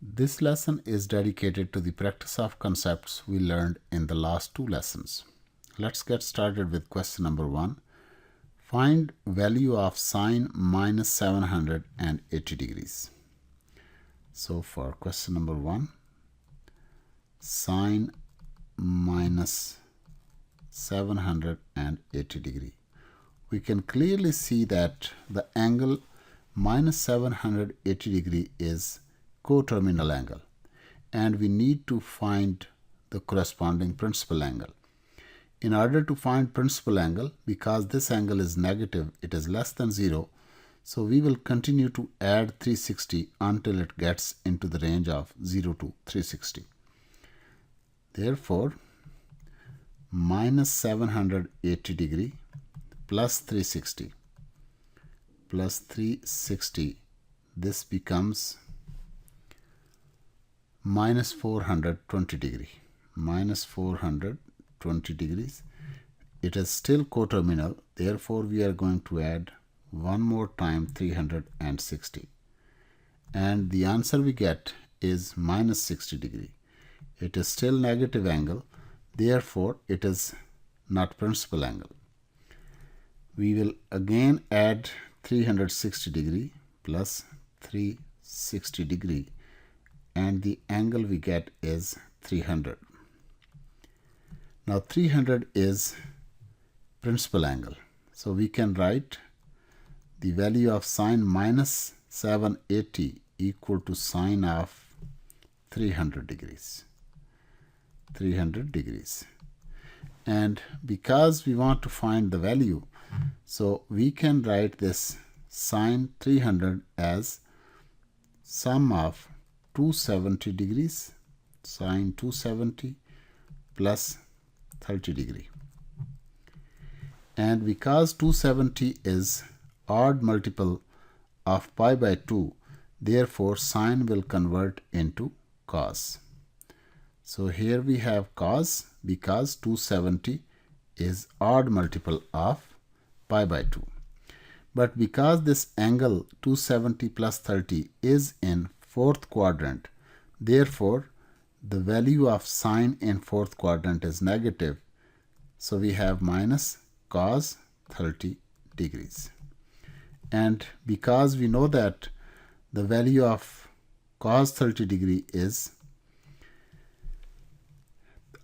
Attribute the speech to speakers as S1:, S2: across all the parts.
S1: This lesson is dedicated to the practice of concepts we learned in the last two lessons. Let's get started with question number 1. Find value of sine minus 780 degrees. So for question number 1, sine minus 780 degree. We can clearly see that the angle minus 780 degree is coterminal angle, and we need to find the corresponding principal angle. In order to find principal angle, because this angle is negative, it is less than 0, so we will continue to add 360 until it gets into the range of 0 to 360. Therefore, minus 780 degree plus 360, this becomes minus 420 degree. Minus 420 degrees. It is still coterminal, therefore we are going to add one more time 360. And the answer we get is minus 60 degree. It is still negative angle, therefore it is not principal angle. We will again add 360 degree plus 360 degree, and the angle we get is 300. Now 300 is principal angle, so we can write the value of sine minus 780 equal to sine of 300 degrees. 300 degrees. And because we want to find the value, so we can write this sine 300 as sum of 270 degrees, sine 270 plus 30 degree. And because 270 is odd multiple of pi by 2, therefore sine will convert into cos. So here we have cos because 270 is odd multiple of pi by 2. But because this angle 270 plus 30 is in fourth quadrant, therefore the value of sine in fourth quadrant is negative, so we have minus cos 30 degrees. And because we know that the value of cos 30 degree is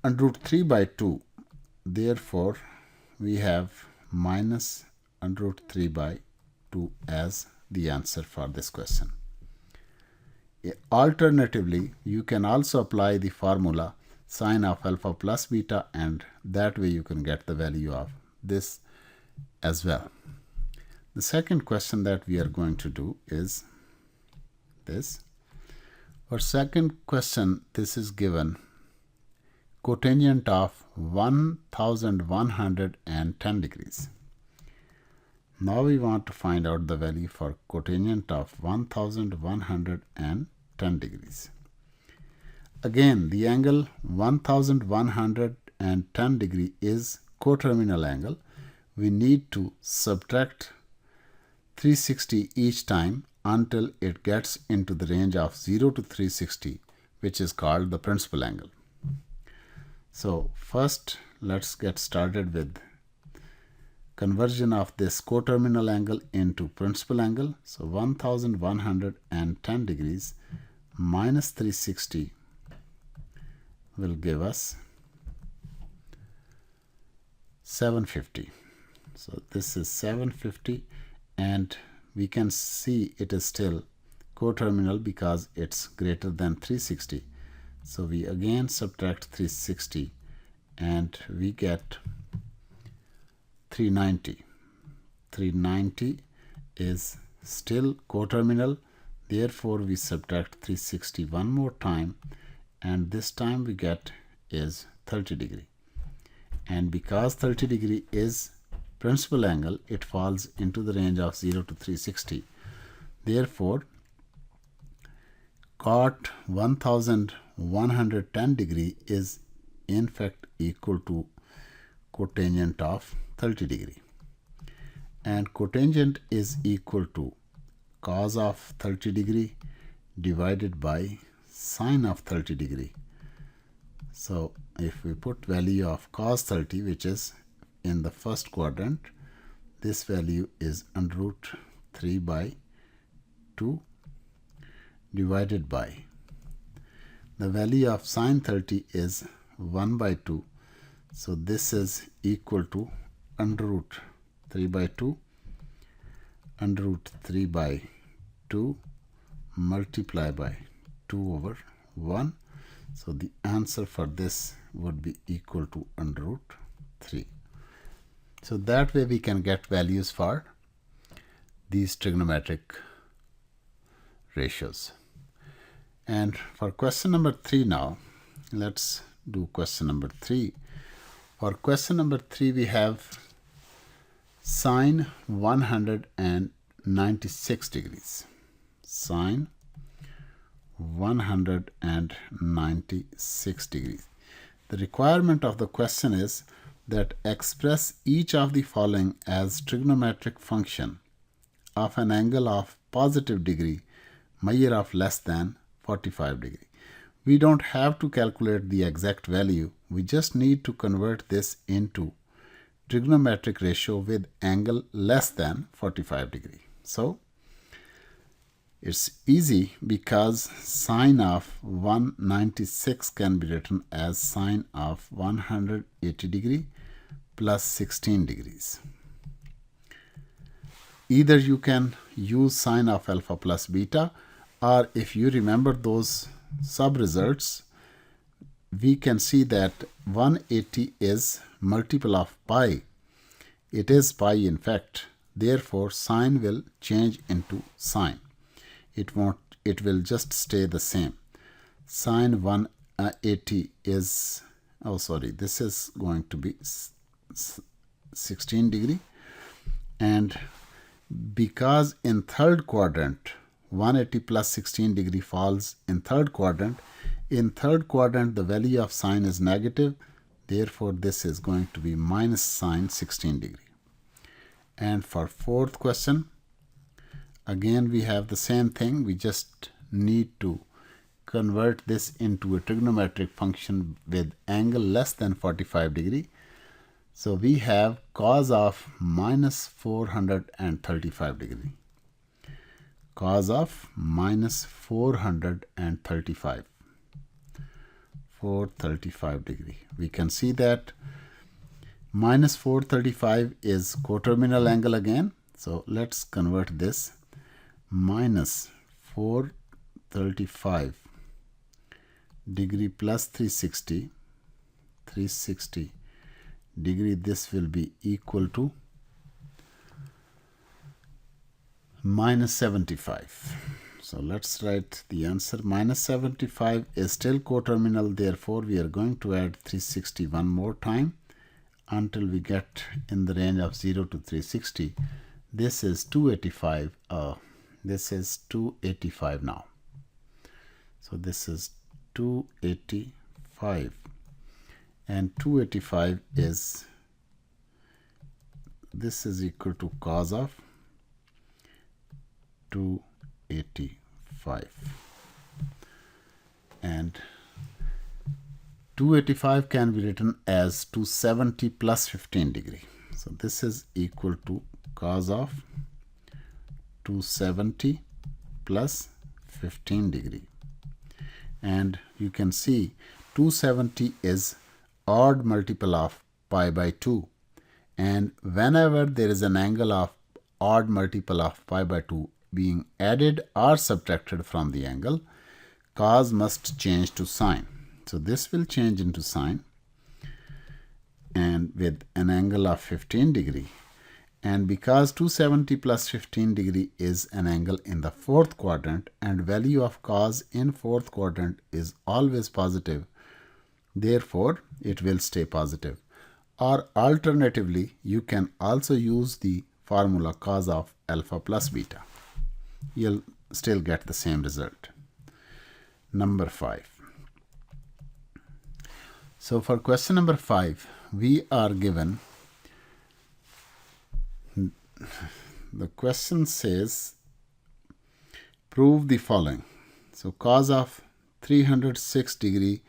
S1: under root 3 by 2, therefore we have minus under root 3 by 2 as the answer for this question. Alternatively, you can also apply the formula sine of alpha plus beta, and that way you can get the value of this as well. The second question that we are going to do is this. For second question, this is given cotangent of 1110 degrees. Now we want to find out the value for cotangent of 1110 degrees. Again, the angle 1110 degree is coterminal angle. We need to subtract 360 each time until it gets into the range of 0 to 360, which is called the principal angle. So first, let's get started with conversion of this coterminal angle into principal angle. So 1110 degrees minus 360 will give us 750. So this is 750, and we can see it is still coterminal because it's greater than 360. So we again subtract 360 and we get 390. 390 is still coterminal, therefore we subtract 360 one more time, and this time we get is 30 degree. And because 30 degree is principal angle, it falls into the range of 0 to 360. Therefore, cot 1110 degree is in fact equal to cotangent of 30 degree. And cotangent is equal to cos of 30 degree divided by sine of 30 degree. So if we put value of cos 30, which is in the first quadrant, this value is under root 3 by 2 divided by the value of sine 30 is 1 by 2. So this is equal to under root 3 by 2 under root 3 by 2 multiply by 2 over 1. So the answer for this would be equal to under root 3. So that way we can get values for these trigonometric ratios. And for question number 3 now, let's do question number 3. For question number 3, we have sine 196 degrees. Sine 196 degrees. The requirement of the question is that express each of the following as trigonometric function of an angle of positive degree, measure of less than 45 degree. We don't have to calculate the exact value. We just need to convert this into trigonometric ratio with angle less than 45 degree. So it's easy because sine of 196 can be written as sine of 180 degree plus 16 degrees. Either you can use sine of alpha plus beta, or if you remember those sub-results, we can see that 180 is multiple of pi. It is pi in fact. Therefore, sine will change into sine. It will just stay the same. Sine 180 is, this is going to be 16 degree. And because in third quadrant, 180 plus 16 degree falls in third quadrant. In third quadrant, the value of sine is negative. Therefore, this is going to be minus sine 16 degree. And for fourth question, again we have the same thing. We just need to convert this into a trigonometric function with angle less than 45 degree. So we have cos of minus 435 degree. Cos of minus 435 degree. We can see that minus 435 is coterminal angle again. So let's convert this. Minus 435 degree plus 360 degree, this will be equal to minus 75. So let's write the answer. Minus 75 is still coterminal. Therefore, we are going to add 360 one more time until we get in the range of 0 to 360. This is 285. This is 285 now. So this is 285. And 285 is, this is equal to cos of 285. And 285 can be written as 270 plus 15 degree. So this is equal to cos of 270 plus 15 degree. And you can see 270 is odd multiple of pi by 2. And whenever there is an angle of odd multiple of pi by 2 being added or subtracted from the angle, cos must change to sine. So this will change into sine and with an angle of 15 degree. And because 270 plus 15 degree is an angle in the fourth quadrant and value of cos in fourth quadrant is always positive, therefore it will stay positive. Or alternatively, you can also use the formula cos of alpha plus beta. You'll still get the same result. Number 5. So for question number 5, we are given, the question says, prove the following. So cos of 306 degree.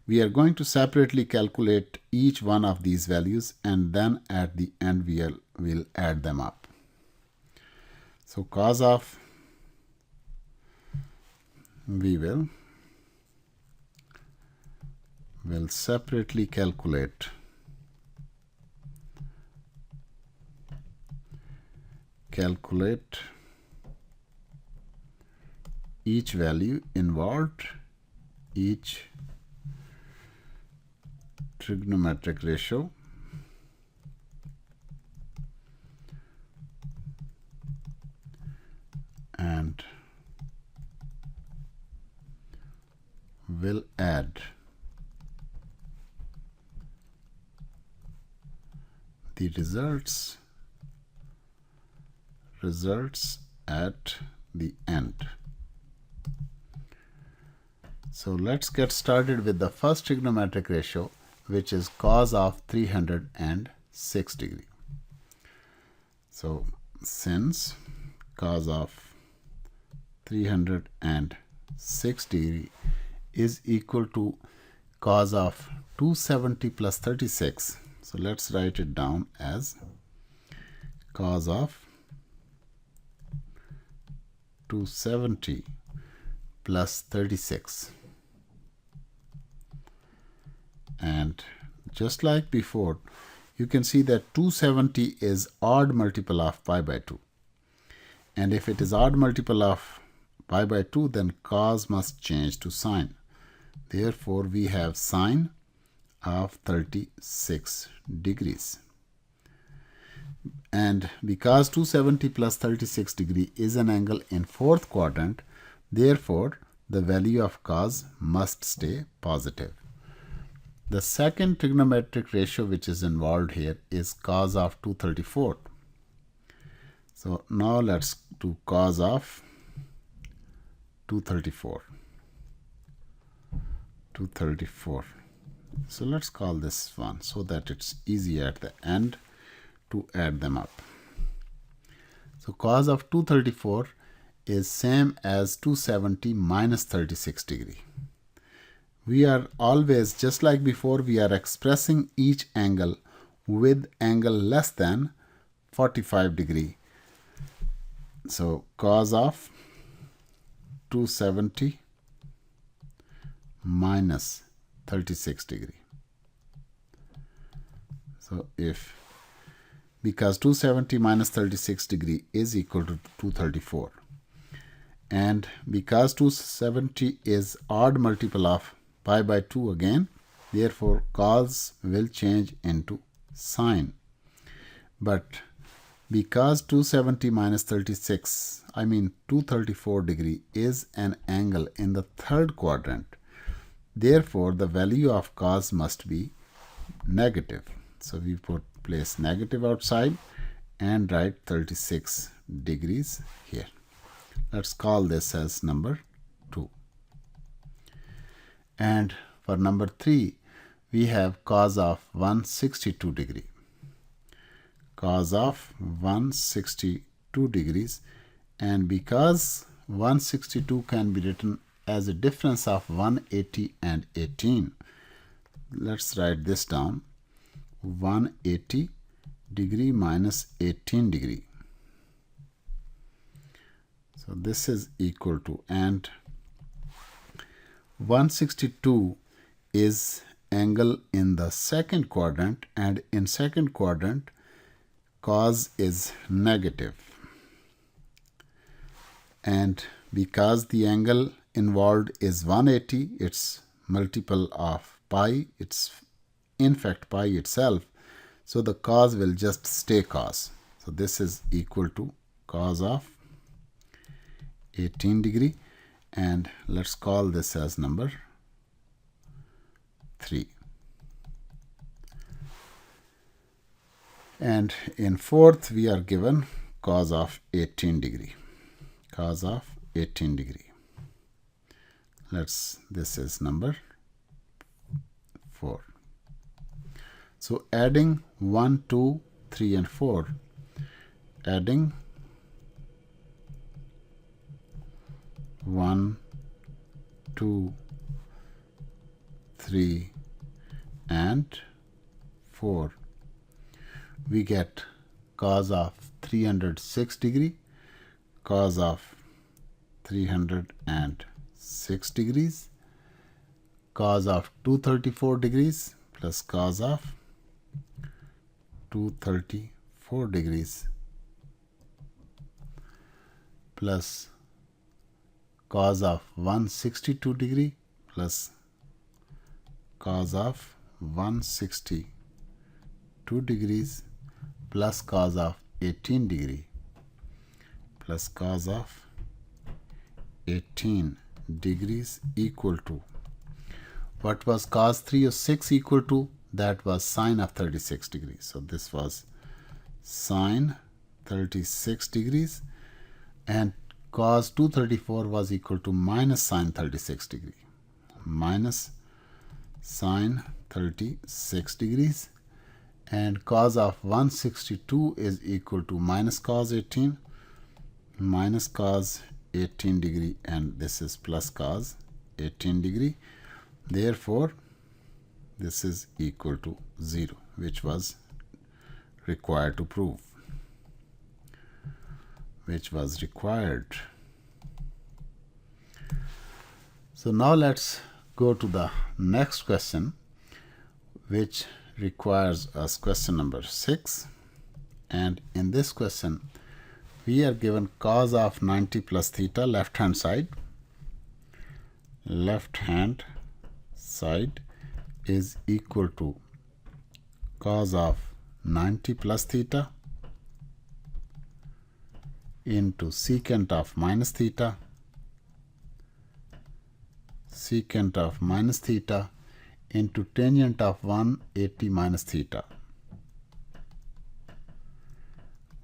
S1: We are going to separately calculate each one of these values, and then at the end we'll add them up. So cos of, we'll separately calculate each value involved, each trigonometric ratio, and will add the results at the end. So let's get started with the first trigonometric ratio, which is cos of 306 degree. So since cos of 306 degree is equal to cos of 270 plus 36, so let's write it down as cos of 270 plus 36. And just like before, you can see that 270 is odd multiple of pi by 2. And if it is odd multiple of pi by 2, then cos must change to sine. Therefore, we have sine of 36 degrees. And because 270 plus 36 degree is an angle in fourth quadrant, therefore, the value of cos must stay positive. The second trigonometric ratio which is involved here is cos of 234. So now let's do cos of 234. So let's call this one so that it's easy at the end to add them up. So cos of 234 is same as 270 minus 36 degree. We are always, just like before, we are expressing each angle with angle less than 45 degree. So cos of 270 minus 36 degree. So because 270 minus 36 degree is equal to 234, and because 270 is odd multiple of pi by 2 again, therefore cos will change into sine. But because 270 minus 234 degree is an angle in the third quadrant, therefore the value of cos must be negative. So we place negative outside and write 36 degrees here. Let's call this as number 2. And for number 3, we have cos of 162 degree. Cos of 162 degrees, and because 162 can be written as a difference of 180 and 18, let's write this down. 180 degree minus 18 degree. So this is equal to, and 162 is angle in the second quadrant, and in second quadrant cos is negative. And because the angle involved is 180, it's multiple of pi, it's in fact pi itself, so the cos will just stay cos. So this is equal to cos of 18 degree, and let's call this as number 3. And in fourth, we are given cos of 18 degree. Cos of 18 degree. This is number 4. So adding 1, 2, 3 and 4, adding 1, 2, 3, and 4. We get cos of 306 degree, cos of 306 degrees, cos of 234 degrees plus cos of 234 degrees plus cos of 162 degree plus cos of 162 degrees plus cos of 18 degree plus cos of 18 degrees equal to, what was cos 306 equal to? That was sine of 36 degrees. So this was sine 36 degrees, and cos 234 was equal to minus sine 36 degree. Minus sine 36 degrees, and cos of 162 is equal to minus cos 18 degree, and this is plus cos 18 degree. Therefore, this is equal to 0, which was required to prove. So now let's go to the next question, which requires us question number 6. And in this question, we are given cos of 90 plus theta, left hand side is equal to cos of 90 plus theta into secant of minus theta into tangent of 180 minus theta.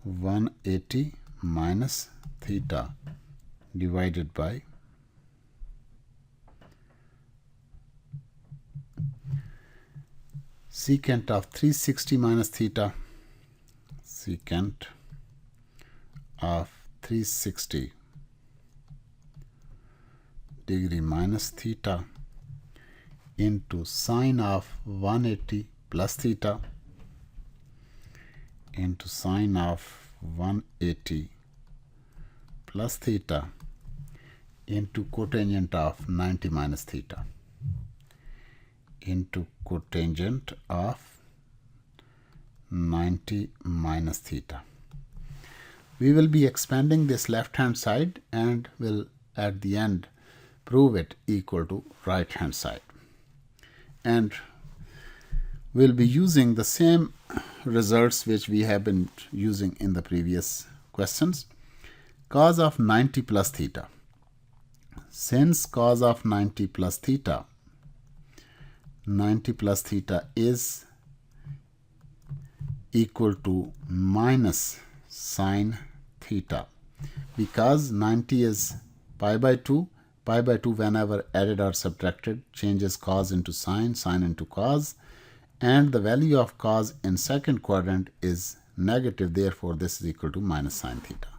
S1: 180 minus theta divided by secant of 360 minus theta, secant of 360 degree minus theta into sine of 180 plus theta into sine of 180 plus theta into cotangent of 90 minus theta into cotangent of 90 minus theta. We will be expanding this left hand side and will at the end prove it equal to right hand side. And we'll be using the same results which we have been using in the previous questions. Cos of 90 plus theta. Since cos of 90 plus theta is equal to minus sine theta, because 90 is pi by 2 whenever added or subtracted changes cos into sine, sine into cos, and the value of cos in second quadrant is negative, therefore this is equal to minus sine theta.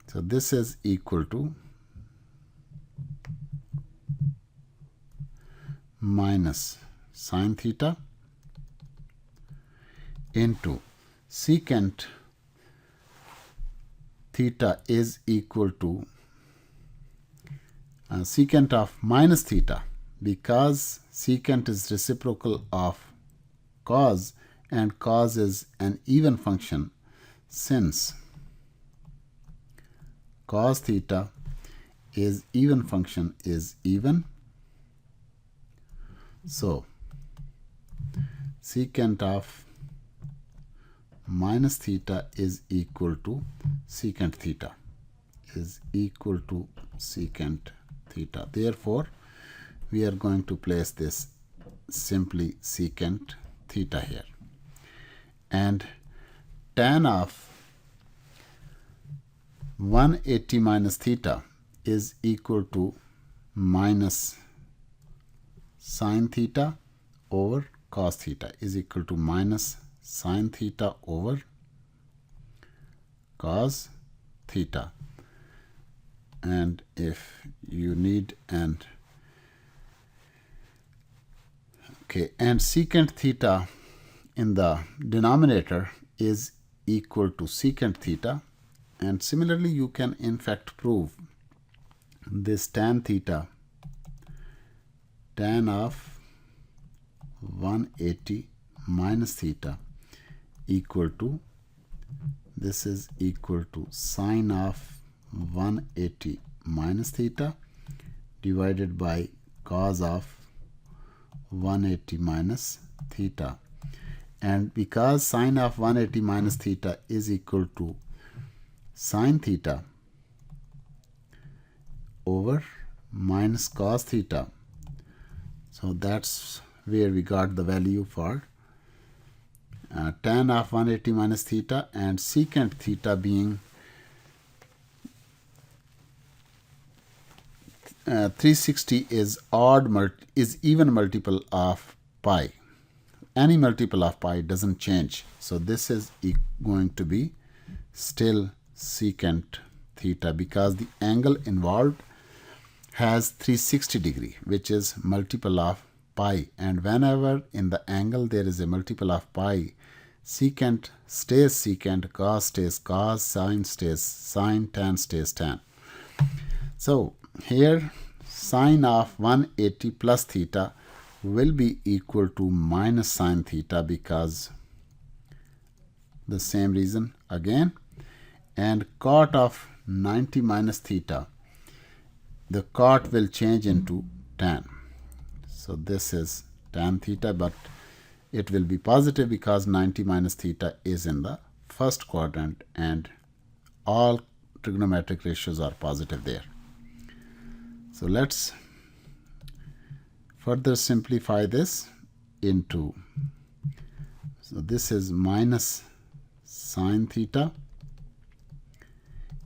S1: So this is equal to minus sine theta into secant theta is equal to secant of minus theta, because secant is reciprocal of cos and cos is an even function. Since cos theta is even function is even, so secant of minus theta is equal to secant theta theta. Therefore, we are going to place this simply secant theta here. And tan of 180 minus theta is equal to minus sine theta over cos theta is equal to minus sine theta over cos theta. And if you need an Okay, and secant theta in the denominator is equal to secant theta, and similarly you can in fact prove this tan theta, tan of 180 minus theta equal to, this is equal to sine of 180 minus theta divided by cos of 180 minus theta. And because sine of 180 minus theta is equal to sine theta over minus cos theta, so that's where we got the value for tan of 180 minus theta, and secant theta being 360 is even multiple of pi. Any multiple of pi doesn't change. So this is going to be still secant theta because the angle involved has 360 degree, which is multiple of pi. And whenever in the angle there is a multiple of pi, secant stays secant, cos stays cos, sine stays sine, tan stays tan. So here sine of 180 plus theta will be equal to minus sine theta because the same reason again. And cot of 90 minus theta, the cot will change into tan. So this is tan theta, but it will be positive because 90 minus theta is in the first quadrant and all trigonometric ratios are positive there. So let's further simplify this into, so this is minus sine theta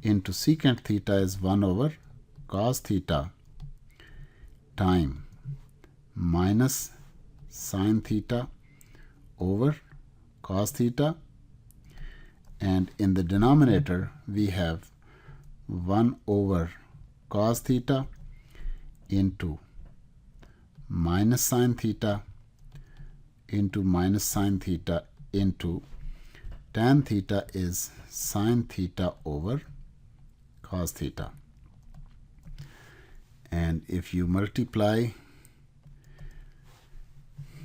S1: into secant theta is 1 over cos theta time minus sine theta over cos theta, and in the denominator we have 1 over cos theta into minus sine theta into minus sine theta into tan theta is sine theta over cos theta. And if you multiply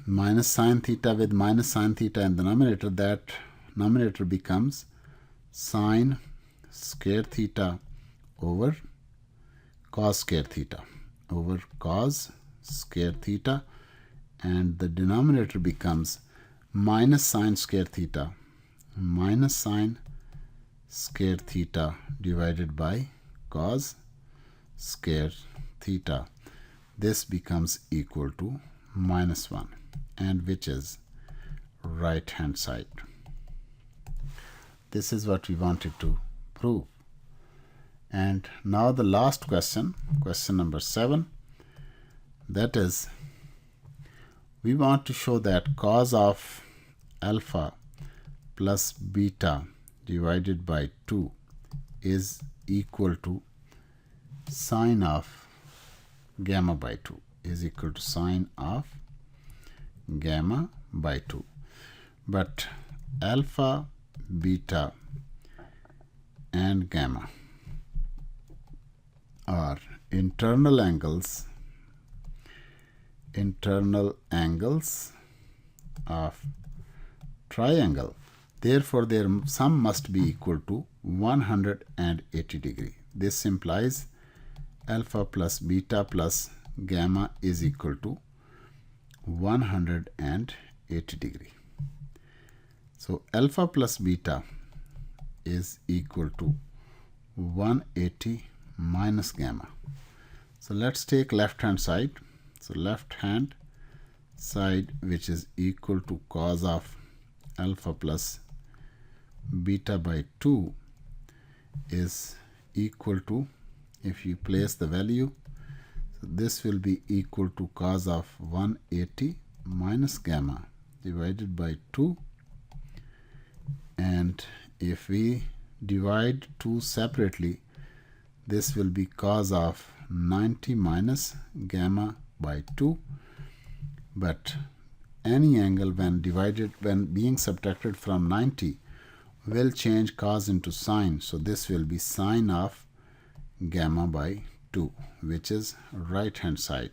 S1: minus sine theta with minus sine theta in the numerator, that numerator becomes sine square theta over cos square theta over cos square theta, and the denominator becomes minus sine square theta minus sine square theta divided by cos square theta. This becomes equal to minus 1, and which is right hand side. This is what we wanted to prove. And now the last question, question number 7, that is, we want to show that cos of alpha plus beta divided by 2 is equal to sine of gamma by 2 is equal to sine of gamma by 2. But alpha, beta and gamma are internal angles of triangle. Therefore, their sum must be equal to 180 degree. This implies alpha plus beta plus gamma is equal to 180 degree. So alpha plus beta is equal to 180 minus gamma. So let's take left hand side. So left hand side, which is equal to cos of alpha plus beta by 2, is equal to, if you place the value, so this will be equal to cos of 180 minus gamma divided by 2, and if we divide 2 separately, this will be cos of 90 minus gamma by 2, but any angle when being subtracted from 90 will change cos into sine. So this will be sine of gamma by 2, which is right hand side.